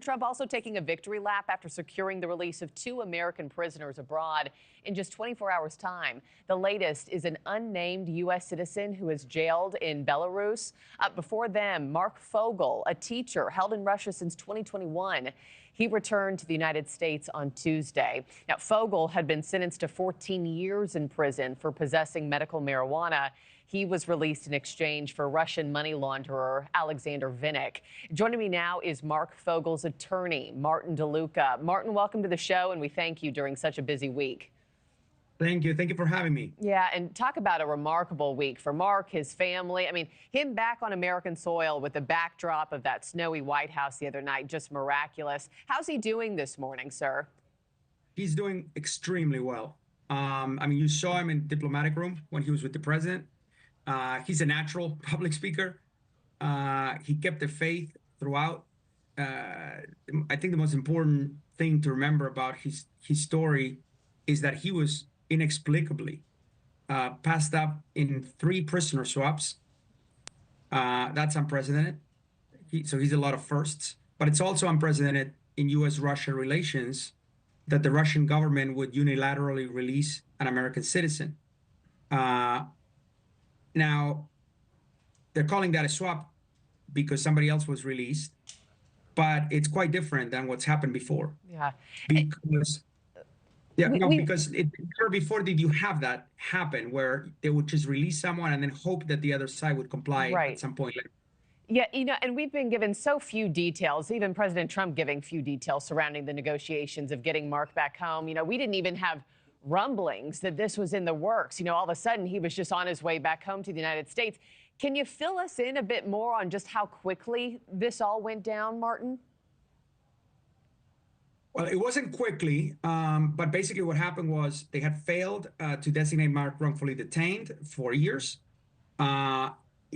Trump also taking a victory lap after securing the release of 2 American prisoners abroad in just 24 hours' time. The latest is an unnamed U.S. citizen who is jailed in Belarus. Before them, Marc Fogel, a teacher held in Russia since 2021. He returned to the United States on Tuesday. Now, Fogel had been sentenced to 14 years in prison for possessing medical marijuana. He was released in exchange for Russian money launderer Alexander Vinnik. Joining me now is Marc Fogel's attorney, Martin De Luca. Martin, welcome to the show, and we thank you during such a busy week. Thank you. Thank you for having me. Yeah, and talk about a remarkable week for Marc, his family. I mean, him back on American soil with the backdrop of that snowy White House the other night, just miraculous. How's he doing this morning, sir? He's doing extremely well. I mean, you saw him in the diplomatic room when he was with the president. He's a natural public speaker. He kept the faith throughout. I think the most important thing to remember about his story is that he was inexplicably passed up in 3 prisoner swaps. That's unprecedented. So he's a lot of firsts, but it's also unprecedented in U.S.-Russia relations that the Russian government would unilaterally release an American citizen. Now, they're calling that a swap because somebody else was released, but it's quite different than what's happened before. Yeah. Because because never before did you have that happen where they would just release someone and then hope that the other side would comply at some point later. Yeah, and we've been given so few details, even President Trump giving few details surrounding the negotiations of getting Marc back home. We didn't even have rumblings that this was in the works. All of a sudden, he was just on his way back home to the United States. Can you fill us in a bit more on just how quickly this all went down, Martin? Well, it wasn't quickly, but basically what happened was they had failed to designate Marc wrongfully detained for years,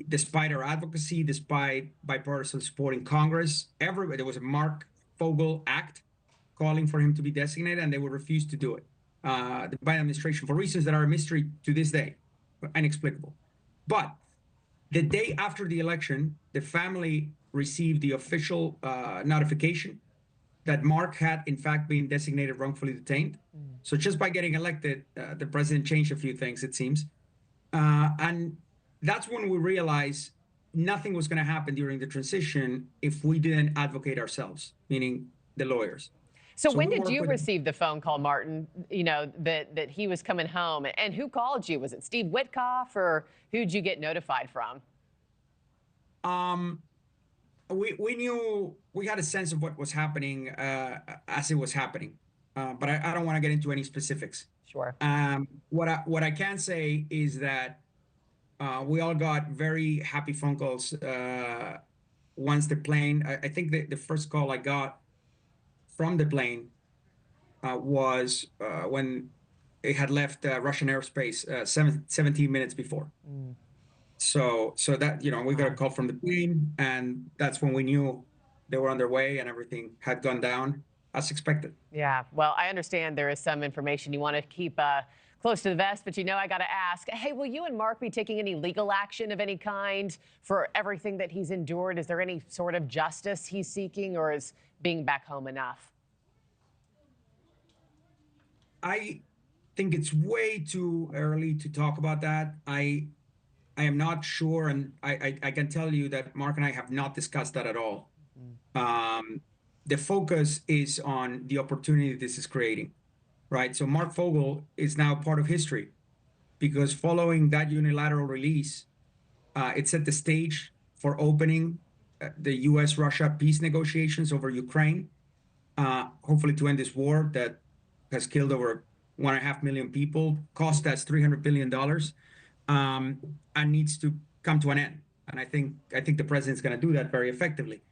despite our advocacy, despite bipartisan support in Congress. There was a Marc Fogel Act calling for him to be designated, and they would refuse to do it. The Biden administration, for reasons that are a mystery to this day, inexplicable. But the day after the election, the family received the official notification that Marc had, in fact, been designated wrongfully detained. So just by getting elected, the president changed a few things, it seems. And that's when we realized nothing was going to happen during the transition if we didn't advocate ourselves, meaning the lawyers. So when did you receive the phone call, Martin, that he was coming home? And who called you? Was it Steve Witkoff, or who'd you get notified from? We knew, we had a sense of what was happening as it was happening, but I don't want to get into any specifics. Sure. What I can say is that we all got very happy phone calls once the plane, I think the first call I got from the plane was when it had left Russian airspace 17 minutes before. So that, we got a call from the plane, and that's when we knew they were on their way and everything had gone down as expected. Yeah, well, I understand there is some information you want to keep close to the vest, but I got to ask, hey, will you and Marc be taking any legal action of any kind for everything that he's endured? Is there any sort of justice he's seeking, or is being back home enough? I think it's way too early to talk about that. I am not sure, and I can tell you that Marc and I have not discussed that at all. The focus is on the opportunity this is creating, right? So Marc Fogel is now part of history because following that unilateral release, it set the stage for opening the U.S.-Russia peace negotiations over Ukraine, hopefully to end this war that has killed over 1.5 million people, cost us $300 billion, and needs to come to an end. And I think the president's going to do that very effectively.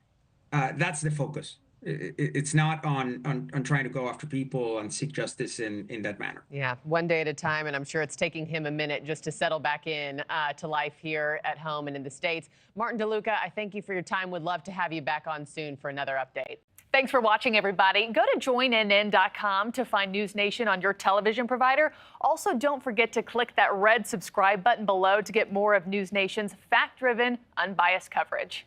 That's the focus. It's not on trying to go after people and seek justice in that manner. Yeah, one day at a time, and I'm sure it's taking him a minute just to settle back in to life here at home and in the States. Martin De Luca, I thank you for your time. Would love to have you back on soon for another update. Thanks for watching, everybody. Go to joinnn.com to find NewsNation on your television provider. Also, don't forget to click that red subscribe button below to get more of NewsNation's fact-driven, unbiased coverage.